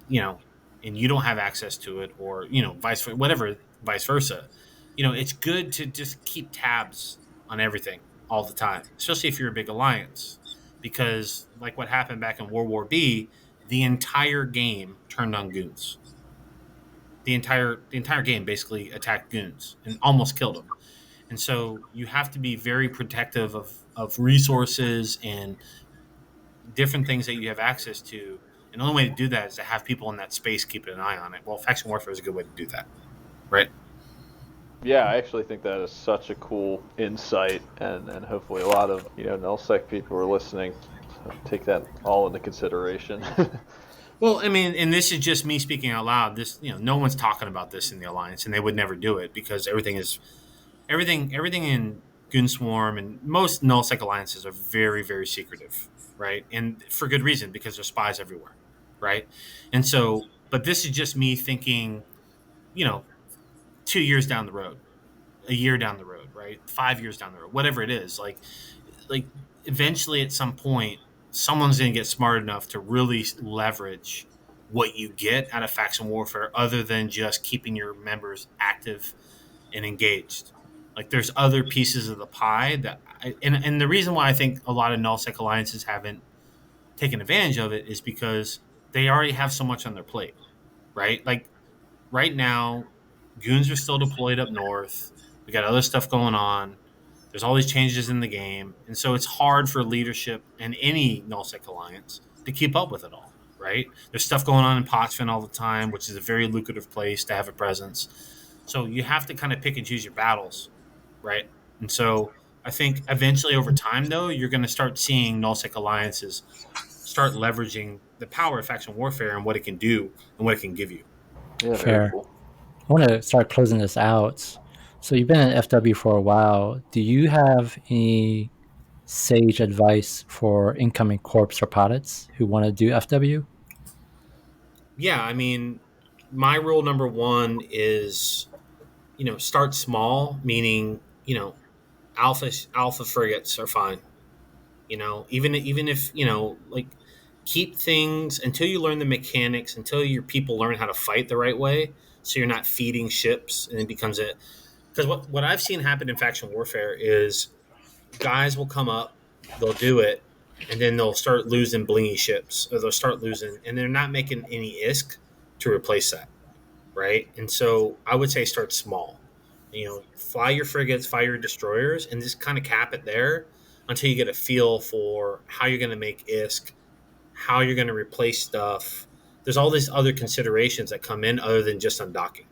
you know, and you don't have access to it, or vice versa. It's good to just keep tabs on everything all the time, especially if you're a big alliance, because like what happened back in World War B, the entire game turned on goons. The entire game basically attacked goons and almost killed them. And so you have to be very protective of resources and different things that you have access to. And the only way to do that is to have people in that space keeping an eye on it. Well, faction warfare is a good way to do that, right? Yeah, I actually think that is such a cool insight, and hopefully a lot of nullsec people are listening. So take that all into consideration. Well, I mean, and this is just me speaking out loud. This, no one's talking about this in the alliance, and they would never do it because everything in Goonswarm and most nullsec alliances are very, very secretive, right? And for good reason, because there's spies everywhere, right? And so, but this is just me thinking, you know, 2 years down the road, a year down the road, right? 5 years down the road, whatever it is, like eventually at some point, someone's going to get smart enough to really leverage what you get out of faction warfare, other than just keeping your members active and engaged. Like, there's other pieces of the pie and the reason why I think a lot of nullsec alliances haven't taken advantage of it is because they already have so much on their plate, right? Like, right now, goons are still deployed up north. We got other stuff going on. There's all these changes in the game, and so it's hard for leadership and any nullsec alliance to keep up with it all. Right? There's stuff going on in Potsdam all the time, which is a very lucrative place to have a presence. So you have to kind of pick and choose your battles, right? And so I think eventually, over time, though, you're going to start seeing nullsec alliances start leveraging the power of faction warfare and what it can do and what it can give you. Yeah, very Fair. cool. I want to start closing this out. So you've been in FW for a while. Do you have any sage advice for incoming corps or pilots who want to do FW? Yeah, I mean, my rule number one is, start small, meaning, alpha frigates are fine. Even if, like, keep things until you learn the mechanics, until your people learn how to fight the right way. so you're not feeding ships, and it becomes a because what I've seen happen in faction warfare is guys will come up, they'll do it, and then they'll start losing blingy ships, or they'll start losing, and they're not making any ISK to replace that, right? And so I would say start small. Fly your frigates, fly your destroyers, and just kind of cap it there until you get a feel for how you're going to make ISK, how you're going to replace stuff. There's all these other considerations that come in other than just undocking.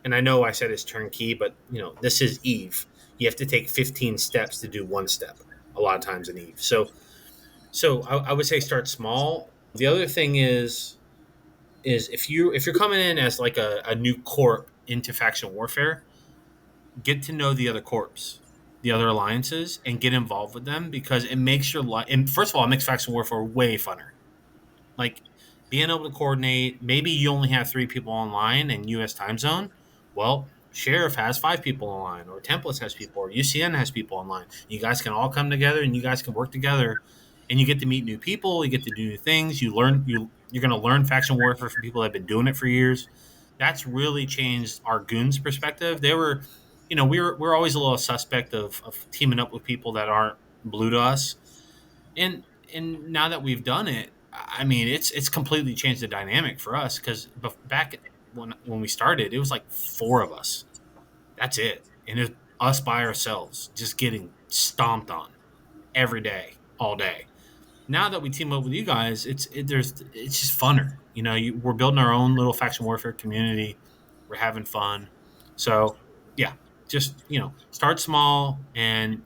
And I know I said it's turnkey, but this is Eve. You have to take 15 steps to do one step a lot of times in Eve. So I would say start small. The other thing is if you're coming in as like a new corp into faction warfare, get to know the other corps, the other alliances, and get involved with them because it makes your life. And first of all, it makes faction warfare way funner. Like being able to coordinate. Maybe you only have 3 people online in U.S. time zone. Well, Sheriff has 5 people online, or Templates has people, or UCN has people online. You guys can all come together and you guys can work together, and you get to meet new people. You get to do new things. You're going to learn faction warfare from people that have been doing it for years. That's really changed our goons' perspective. They were, we're always a little suspect of teaming up with people that aren't blue to us, and now that we've done it, I mean, it's completely changed the dynamic for us because back when we started, it was like 4 of us. That's it, and it's us by ourselves, just getting stomped on every day, all day. Now that we team up with you guys, it's just funner. We're building our own little faction warfare community. We're having fun. So yeah, just start small and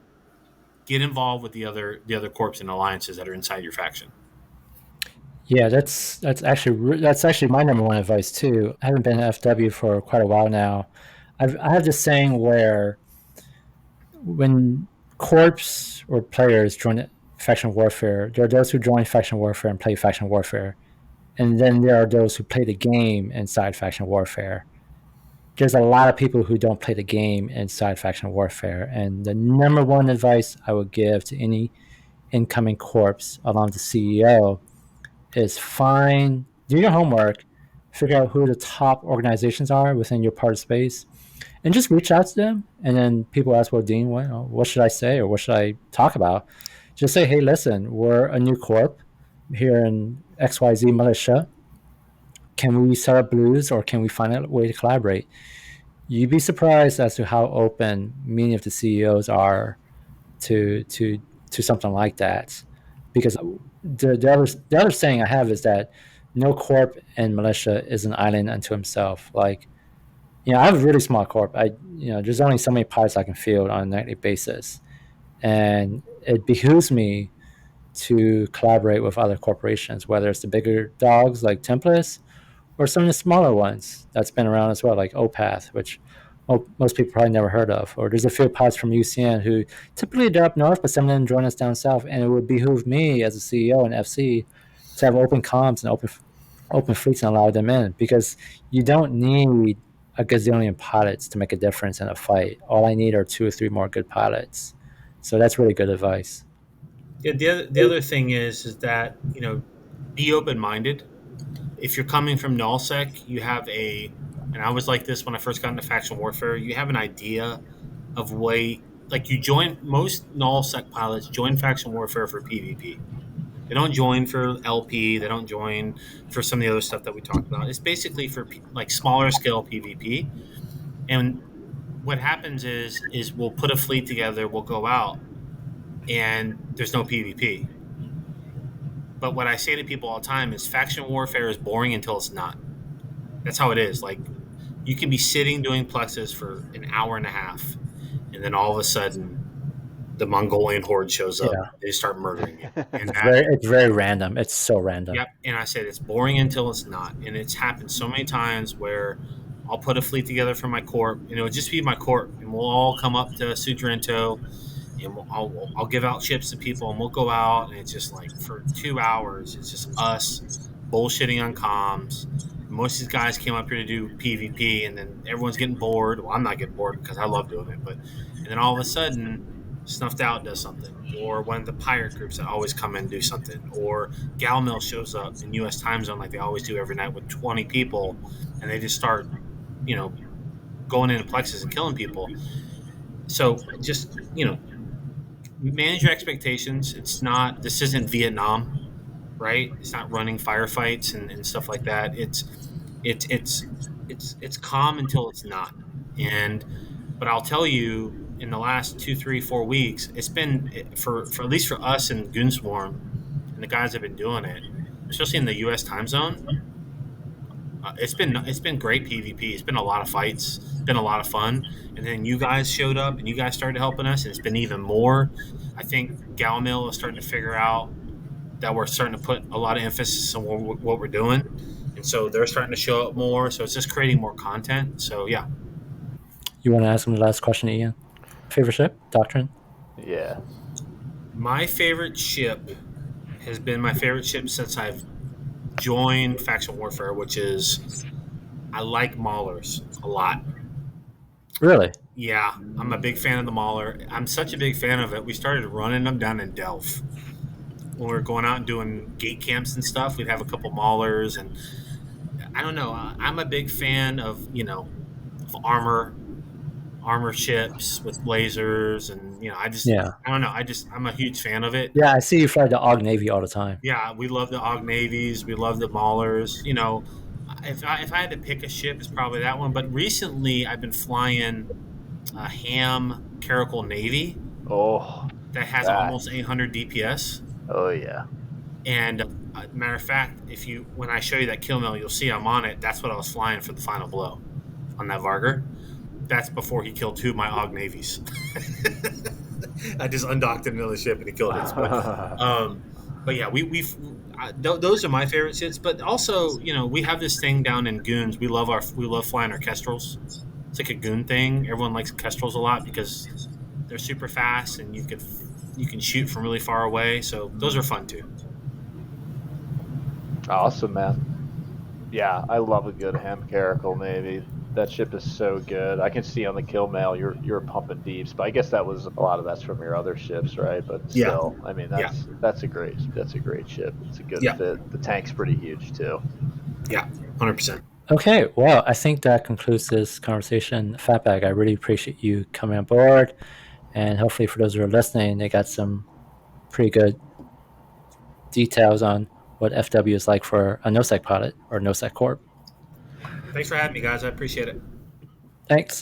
get involved with the other corps and alliances that are inside your faction. Yeah, that's actually my number one advice too. I haven't been in FW for quite a while now. I have this saying where when corps or players join faction warfare, there are those who join faction warfare and play faction warfare, and then there are those who play the game inside faction warfare. There's a lot of people who don't play the game inside faction warfare, and the number one advice I would give to any incoming corps along the CEO is do your homework, figure out who the top organizations are within your part of space, and just reach out to them. And then people ask, well, Dean, what should I say or what should I talk about? Just say, hey, listen, we're a new corp here in XYZ militia. Can we set up blues or can we find a way to collaborate? You'd be surprised as to how open many of the CEOs are to to to something like that. Because the other saying I have is that no corp and militia is an island unto himself. Like, I have a really small corp. There's only so many pilots I can field on a nightly basis, and it behooves me to collaborate with other corporations, whether it's the bigger dogs like Templates or some of the smaller ones that's been around as well, like OPATH, which most people probably never heard of. Or there's a few pilots from UCN who typically they're up north, but some of them join us down south. And it would behoove me as a CEO and FC to have open comms and open fleets and allow them in, because you don't need a gazillion pilots to make a difference in a fight. All I need are 2 or 3 more good pilots. So that's really good advice. Yeah, the other thing is that be open minded. If you're coming from nullsec, you have and I was like this when I first got into faction warfare. You have an idea of like you join most nullsec pilots join faction warfare for PvP. They don't join for LP. They don't join for some of the other stuff that we talked about. It's basically for like smaller scale PvP. And what happens is we'll put a fleet together, we'll go out, and there's no PvP. But what I say to people all the time is faction warfare is boring until it's not. That's how it is. Like you can be sitting doing plexus for an hour and a half, and then all of a sudden the Mongolian horde shows up. Yeah, They start murdering you, and it's that. very random. It's so random. Yep. And I said it's boring until it's not, and it's happened so many times where I'll put a fleet together for my corp, and it'll just be my corp, and we'll all come up to Sudrento, and I'll give out chips to people, and we'll go out, and it's just like for 2 hours, it's just us bullshitting on comms. Most of these guys came up here to do PvP, and then everyone's getting bored. Well, I'm not getting bored because I love doing it, and then all of a sudden, Snuffed Out does something, or one of the pirate groups that always come in and do something, or Galmill shows up in U.S. time zone like they always do every night with 20 people, and they just start you know, going into plexus and killing people. So just, manage your expectations. It's not, this isn't Vietnam, right? It's not running firefights and stuff like that. It's it's it's calm until it's not. And but I'll tell you, in the last 2, 3, 4 weeks, it's been, for at least for us in Goonswarm and the guys that have been doing it, especially in the U.S. time zone. It's been great PvP. It's been a lot of fights. It's been a lot of fun. And then you guys showed up and you guys started helping us, and it's been even more. I think Galmill is starting to figure out that we're starting to put a lot of emphasis on what we're doing, and so they're starting to show up more. So it's just creating more content. So yeah, You want to ask him the last question, Ian? Favorite ship? Doctrine? Yeah. my favorite ship has been my favorite ship since I've joined faction warfare, which is, I like Maulers a lot. Really? Yeah, I'm a big fan of the Mauler. I'm such a big fan of it. We started running them down in Delph when we were going out and doing gate camps and stuff. We'd have a couple Maulers, and I don't know. I'm a big fan of, of armor ships with lasers, and Yeah. I don't know. I'm a huge fan of it. Yeah, I see you fly the Og Navy all the time. Yeah, we love the Og Navies. We love the Maulers. If I had to pick a ship, it's probably that one. But recently, I've been flying a Ham Caracal Navy Oh, that has that. almost 800 DPS. Oh yeah. And matter of fact, if you when I show you that kill mill, you'll see I'm on it. That's what I was flying for the final blow on that Varger. That's before he killed two of my Og Navies. I just undocked another ship and he killed it. But yeah, those are my favorite ships. But also, we have this thing down in Goons. We love flying our Kestrels. It's like a Goon thing. Everyone likes Kestrels a lot because they're super fast and you can shoot from really far away. So those are fun too. Awesome, man. Yeah, I love a good Hamcaracle Navy. That ship is so good. I can see on the kill mail you're pumping deeps, but I guess that was a lot of that's from your other ships, right? But Yeah, still, I mean yeah, that's a great ship. It's a good yeah, fit. The tank's pretty huge too. yeah, 100%. Okay, well, I think that concludes this conversation. Fatbag, I really appreciate you coming on board. And hopefully, for those who are listening, they got some pretty good details on what FW is like for a NoSec pilot or NoSec Corp. Thanks for having me, guys. I appreciate it. Thanks.